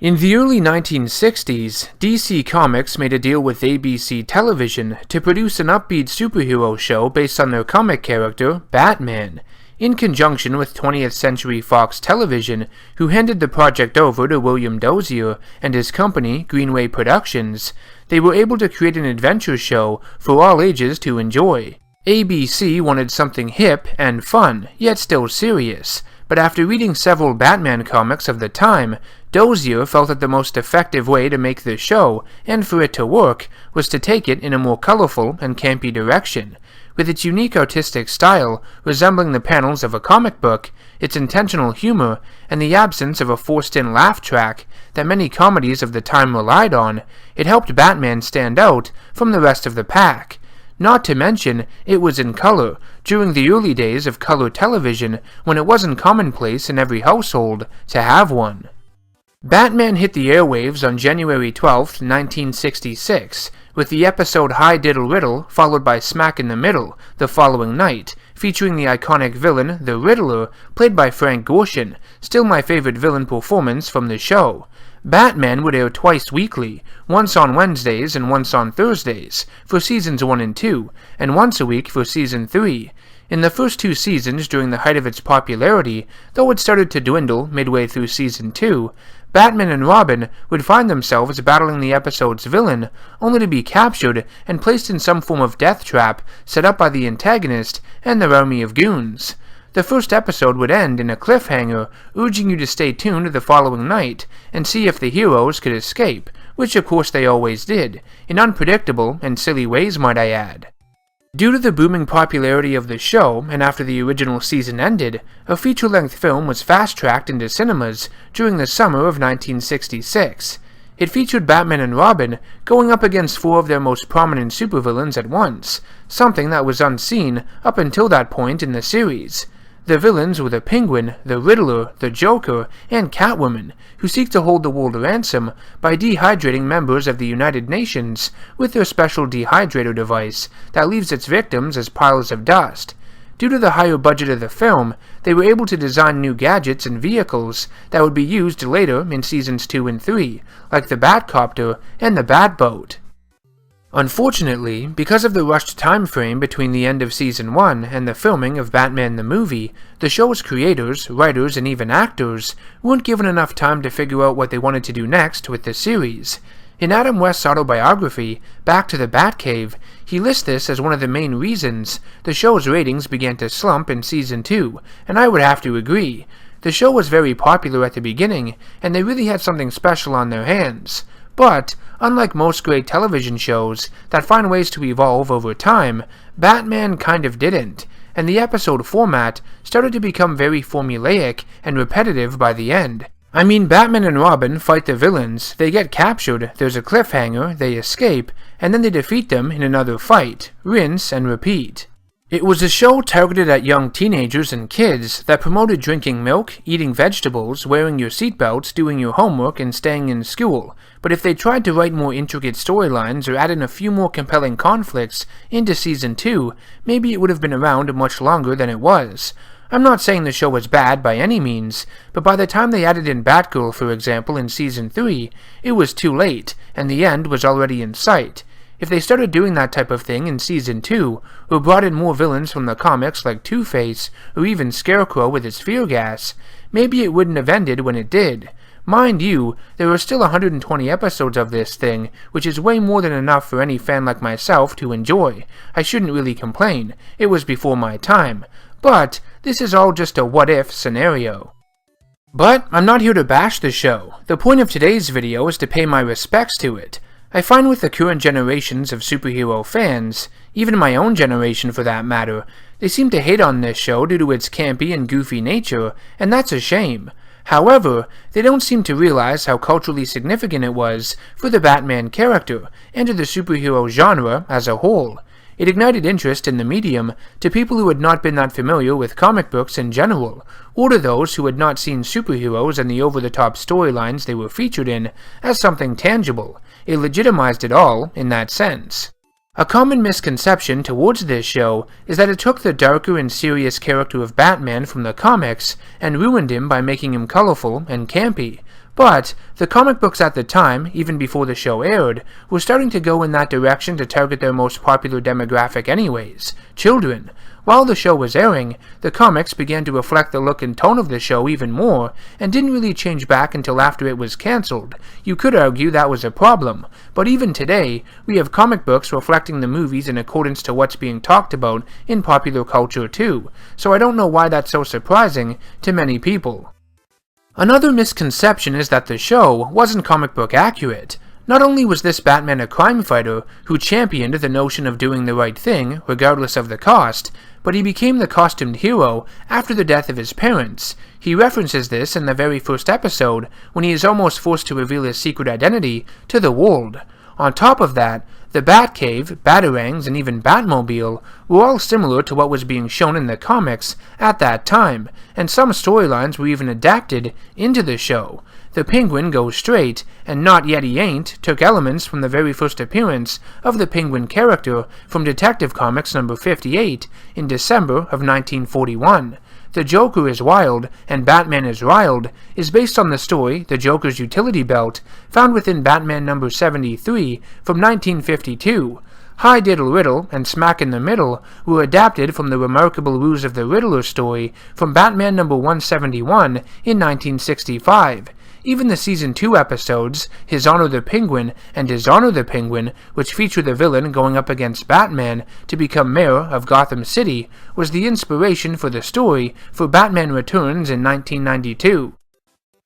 In the early 1960s, DC Comics made a deal with ABC Television to produce an upbeat superhero show based on their comic character, Batman, in conjunction with 20th Century Fox Television, who handed the project over to William Dozier and his company, Greenway Productions. They were able to create an adventure show for all ages to enjoy. ABC wanted something hip and fun, yet still serious, but after reading several Batman comics of the time, Dozier felt that the most effective way to make the show, and for it to work, was to take it in a more colorful and campy direction. With its unique artistic style, resembling the panels of a comic book, its intentional humor, and the absence of a forced-in laugh track that many comedies of the time relied on, it helped Batman stand out from the rest of the pack. Not to mention, it was in color, during the early days of color television, when it wasn't commonplace in every household to have one. Batman hit the airwaves on January 12, 1966, with the episode Hi Diddle Riddle followed by Smack in the Middle the following night, featuring the iconic villain, the Riddler, played by Frank Gorshin, still my favorite villain performance from the show. Batman would air twice weekly, once on Wednesdays and once on Thursdays, for seasons 1 and 2, and once a week for season 3. In the first 2 seasons during the height of its popularity, though it started to dwindle midway through season 2, Batman and Robin would find themselves battling the episode's villain, only to be captured and placed in some form of death trap set up by the antagonist and their army of goons. The first episode would end in a cliffhanger, urging you to stay tuned the following night and see if the heroes could escape, which of course they always did, in unpredictable and silly ways, might I add. Due to the booming popularity of the show, and after the original season ended, a feature-length film was fast-tracked into cinemas during the summer of 1966. It featured Batman and Robin going up against 4 of their most prominent supervillains at once, something that was unseen up until that point in the series. The villains were the Penguin, the Riddler, the Joker, and Catwoman, who seek to hold the world ransom by dehydrating members of the United Nations with their special dehydrator device that leaves its victims as piles of dust. Due to the higher budget of the film, they were able to design new gadgets and vehicles that would be used later in seasons 2 and 3, like the Batcopter and the Batboat. Unfortunately, because of the rushed time frame between the end of Season 1 and the filming of Batman the movie, the show's creators, writers, and even actors weren't given enough time to figure out what they wanted to do next with the series. In Adam West's autobiography, Back to the Batcave, he lists this as one of the main reasons the show's ratings began to slump in Season 2, and I would have to agree. The show was very popular at the beginning, and they really had something special on their hands. But, unlike most great television shows that find ways to evolve over time, Batman kind of didn't, and the episode format started to become very formulaic and repetitive by the end. I mean, Batman and Robin fight the villains, they get captured, there's a cliffhanger, they escape, and then they defeat them in another fight, rinse and repeat. It was a show targeted at young teenagers and kids that promoted drinking milk, eating vegetables, wearing your seatbelts, doing your homework, and staying in school. But if they tried to write more intricate storylines or add in a few more compelling conflicts into Season 2, maybe it would have been around much longer than it was. I'm not saying the show was bad by any means, but by the time they added in Batgirl, for example, in Season 3, it was too late, and the end was already in sight. If they started doing that type of thing in Season 2, or brought in more villains from the comics like Two-Face, or even Scarecrow with his fear gas, maybe it wouldn't have ended when it did. Mind you, there are still 120 episodes of this thing, which is way more than enough for any fan like myself to enjoy. I shouldn't really complain, it was before my time. But, this is all just a what-if scenario. But, I'm not here to bash the show. The point of today's video is to pay my respects to it. I find with the current generations of superhero fans, even my own generation for that matter, they seem to hate on this show due to its campy and goofy nature, and that's a shame. However, they don't seem to realize how culturally significant it was for the Batman character, and to the superhero genre as a whole. It ignited interest in the medium to people who had not been that familiar with comic books in general, or to those who had not seen superheroes and the over-the-top storylines they were featured in as something tangible. It legitimized it all in that sense. A common misconception towards this show is that it took the darker and serious character of Batman from the comics and ruined him by making him colorful and campy. But the comic books at the time, even before the show aired, were starting to go in that direction to target their most popular demographic anyways, children. While the show was airing, the comics began to reflect the look and tone of the show even more, and didn't really change back until after it was cancelled. You could argue that was a problem, but even today, we have comic books reflecting the movies in accordance to what's being talked about in popular culture too, so I don't know why that's so surprising to many people. Another misconception is that the show wasn't comic book accurate. Not only was this Batman a crime fighter who championed the notion of doing the right thing, regardless of the cost, but he became the costumed hero after the death of his parents. He references this in the very first episode, when he is almost forced to reveal his secret identity to the world. On top of that, the Batcave, Batarangs, and even Batmobile were all similar to what was being shown in the comics at that time, and some storylines were even adapted into the show. The Penguin goes straight, and Not Yet He Ain't took elements from the very first appearance of the Penguin character from Detective Comics number 58 in December of 1941. The Joker is Wild and Batman is Riled is based on the story The Joker's Utility Belt, found within Batman number 73 from 1952. Hi Diddle Riddle and Smack in the Middle were adapted from the Remarkable Ruse of the Riddler story from Batman number 171 in 1965. Even the Season 2 episodes, His Honor the Penguin and Dishonor the Penguin, which feature the villain going up against Batman to become mayor of Gotham City, was the inspiration for the story for Batman Returns in 1992.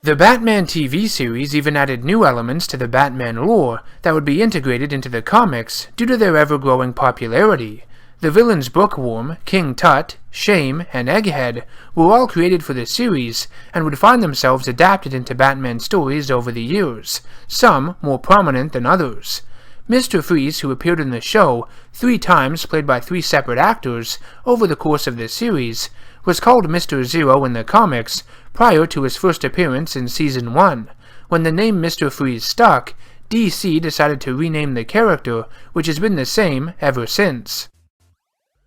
The Batman TV series even added new elements to the Batman lore that would be integrated into the comics due to their ever-growing popularity. The villains Bookworm, King Tut, Shame, and Egghead were all created for the series and would find themselves adapted into Batman stories over the years, some more prominent than others. Mr. Freeze, who appeared in the show 3 times played by 3 separate actors over the course of the series, was called Mr. Zero in the comics prior to his first appearance in Season 1. When the name Mr. Freeze stuck, DC decided to rename the character, which has been the same ever since.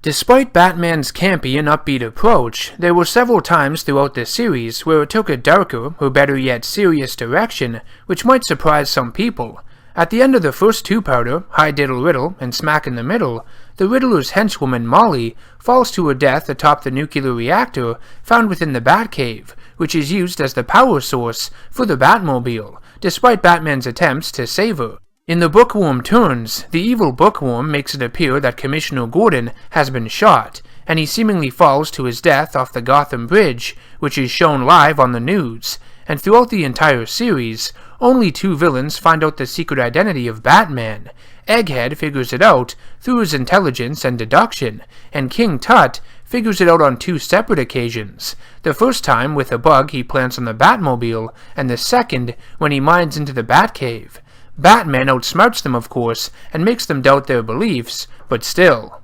Despite Batman's campy and upbeat approach, there were several times throughout the series where it took a darker, or better yet serious direction, which might surprise some people. At the end of the first 2-parter, Hi Diddle Riddle and Smack in the Middle, the Riddler's henchwoman Molly falls to her death atop the nuclear reactor found within the Batcave, which is used as the power source for the Batmobile, despite Batman's attempts to save her. In the Bookworm Turns, the evil Bookworm makes it appear that Commissioner Gordon has been shot, and he seemingly falls to his death off the Gotham Bridge, which is shown live on the news. And throughout the entire series, only 2 villains find out the secret identity of Batman. Egghead figures it out through his intelligence and deduction, and King Tut figures it out on 2 separate occasions. The first time with a bug he plants on the Batmobile, and the second when he mines into the Batcave. Batman outsmarts them, of course, and makes them doubt their beliefs, but still.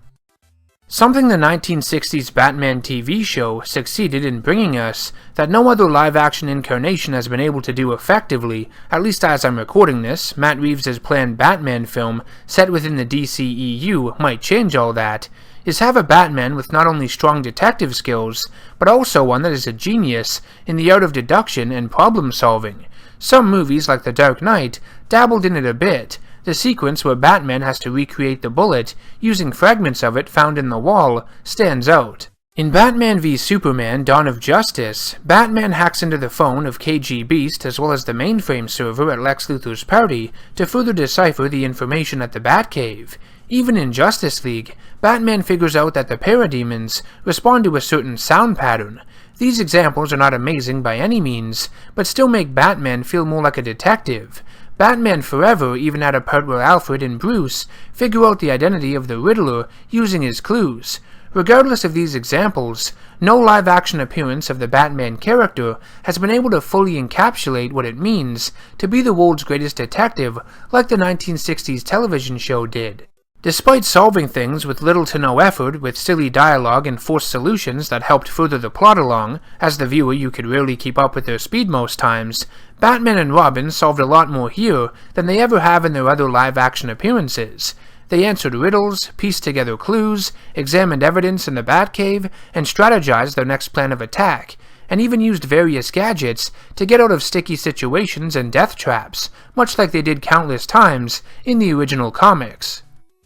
Something the 1960s Batman TV show succeeded in bringing us that no other live-action incarnation has been able to do effectively, at least as I'm recording this. Matt Reeves' planned Batman film, set within the DCEU, might change all that, is have a Batman with not only strong detective skills, but also one that is a genius in the art of deduction and problem-solving. Some movies, like The Dark Knight, dabbled in it a bit. The sequence where Batman has to recreate the bullet using fragments of it found in the wall stands out. In Batman v Superman Dawn of Justice, Batman hacks into the phone of KG Beast as well as the mainframe server at Lex Luthor's party to further decipher the information at the Batcave. Even in Justice League, Batman figures out that the parademons respond to a certain sound pattern. These examples are not amazing by any means, but still make Batman feel more like a detective. Batman Forever even had a part where Alfred and Bruce figure out the identity of the Riddler using his clues. Regardless of these examples, no live-action appearance of the Batman character has been able to fully encapsulate what it means to be the world's greatest detective like the 1960s television show did. Despite solving things with little to no effort, with silly dialogue and forced solutions that helped further the plot along, as the viewer you could rarely keep up with their speed most times, Batman and Robin solved a lot more here than they ever have in their other live-action appearances. They answered riddles, pieced together clues, examined evidence in the Batcave, and strategized their next plan of attack. and even used various gadgets to get out of sticky situations and death traps, much like they did countless times in the original comics.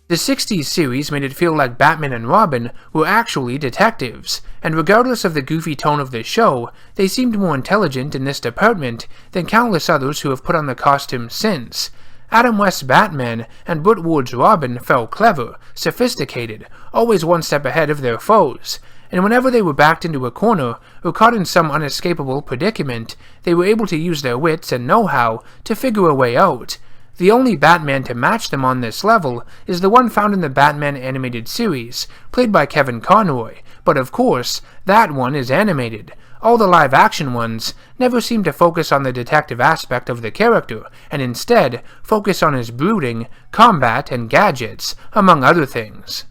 The 60s series made it feel like Batman and Robin were actually detectives, and regardless of the goofy tone of the show, they seemed more intelligent in this department than countless others who have put on the costumes since. Adam West's Batman and Burt Ward's Robin felt clever, sophisticated, always one step ahead of their foes, and whenever they were backed into a corner or caught in some unescapable predicament, they were able to use their wits and know-how to figure a way out. The only Batman to match them on this level is the one found in the Batman animated series, played by Kevin Conroy, but of course, that one is animated. All the live-action ones never seem to focus on the detective aspect of the character, and instead focus on his brooding, combat, and gadgets, among other things.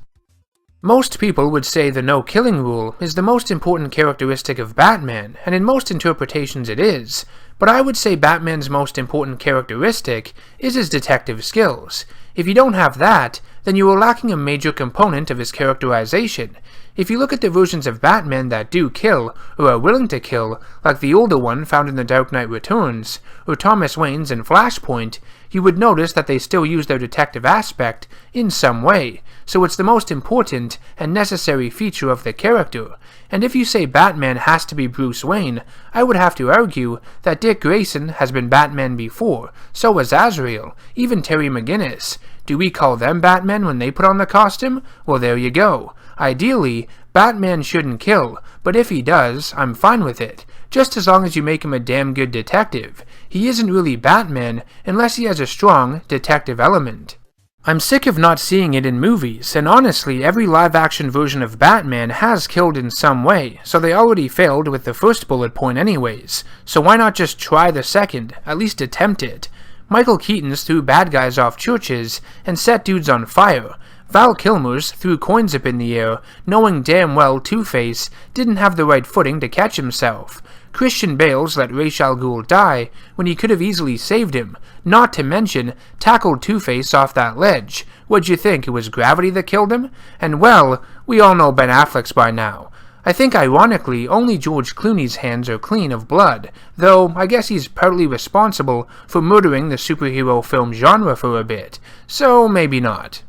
Most people would say the no-killing rule is the most important characteristic of Batman, and in most interpretations it is, but I would say Batman's most important characteristic is his detective skills. If you don't have that, then you are lacking a major component of his characterization. If you look at the versions of Batman that do kill, or are willing to kill, like the older one found in The Dark Knight Returns, or Thomas Wayne's in Flashpoint, you would notice that they still use their detective aspect in some way, so it's the most important and necessary feature of the character. And if you say Batman has to be Bruce Wayne, I would have to argue that Dick Grayson has been Batman before, so has Azrael, even Terry McGinnis. Do we call them Batman when they put on the costume? Well, there you go. Ideally, Batman shouldn't kill, but if he does, I'm fine with it, just as long as you make him a damn good detective. He isn't really Batman unless he has a strong detective element. I'm sick of not seeing it in movies, and honestly, every live-action version of Batman has killed in some way, so they already failed with the first bullet point anyways, so why not just try the second, at least attempt it? Michael Keaton's threw bad guys off churches and set dudes on fire. Val Kilmer's threw coins up in the air, knowing damn well Two-Face didn't have the right footing to catch himself. Christian Bale's let Ra's al Ghul die when he could have easily saved him, not to mention tackled Two-Face off that ledge. What'd you think, it was gravity that killed him? And well, we all know Ben Affleck's by now. I think ironically only George Clooney's hands are clean of blood, though I guess he's partly responsible for murdering the superhero film genre for a bit, so maybe not.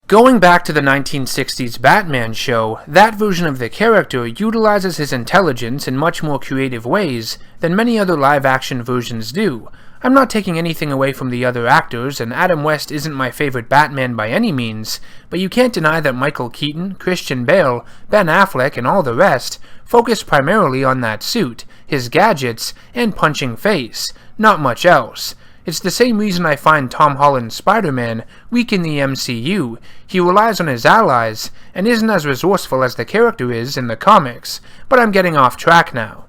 Going back to the 1960s Batman show, that version of the character utilizes his intelligence in much more creative ways than many other live-action versions do. I'm not taking anything away from the other actors, and Adam West isn't my favorite Batman by any means, but you can't deny that Michael Keaton, Christian Bale, Ben Affleck, and all the rest focus primarily on that suit, his gadgets, and punching face, not much else. It's the same reason I find Tom Holland's Spider-Man weak in the MCU. He relies on his allies, and isn't as resourceful as the character is in the comics, but I'm getting off track now.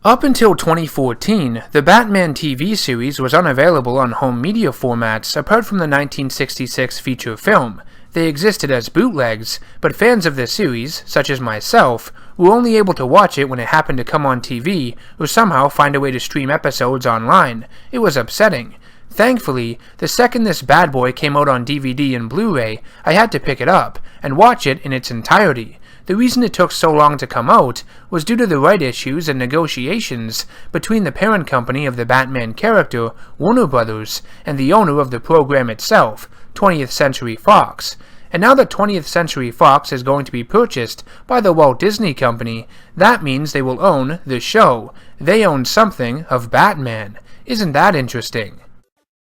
Up until 2014, the Batman TV series was unavailable on home media formats apart from the 1966 feature film. They existed as bootlegs, but fans of the series, such as myself, were only able to watch it when it happened to come on TV or somehow find a way to stream episodes online. It was upsetting. Thankfully, the second this bad boy came out on DVD and Blu-ray, I had to pick it up and watch it in its entirety. The reason it took so long to come out was due to the right issues and negotiations between the parent company of the Batman character, Warner Brothers, and the owner of the program itself, 20th Century Fox. And now that 20th Century Fox is going to be purchased by the Walt Disney Company, that means they will own the show. They own something of Batman. Isn't that interesting?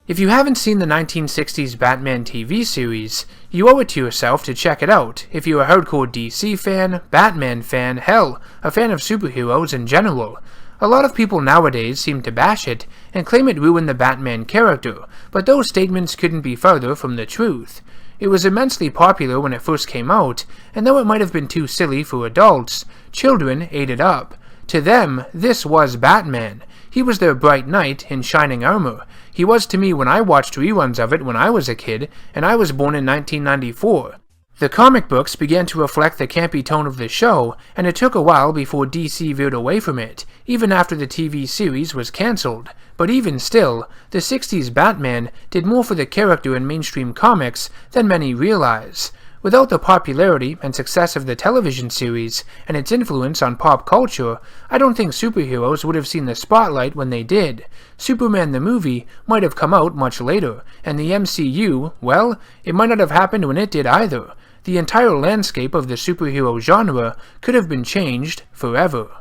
If you haven't seen the 1960s Batman TV series, you owe it to yourself to check it out if you're a hardcore DC fan, Batman fan, hell, a fan of superheroes in general. A lot of people nowadays seem to bash it and claim it ruined the Batman character, but those statements couldn't be further from the truth. It was immensely popular when it first came out, and though it might have been too silly for adults, children ate it up. To them, this was Batman. He was their bright knight in shining armor. He was to me when I watched reruns of it when I was a kid, and I was born in 1994. The comic books began to reflect the campy tone of the show, and it took a while before DC veered away from it, even after the TV series was cancelled. But even still, the 60s Batman did more for the character in mainstream comics than many realize. Without the popularity and success of the television series and its influence on pop culture, I don't think superheroes would have seen the spotlight when they did. Superman the movie might have come out much later, and the MCU, well, it might not have happened when it did either. The entire landscape of the superhero genre could have been changed forever.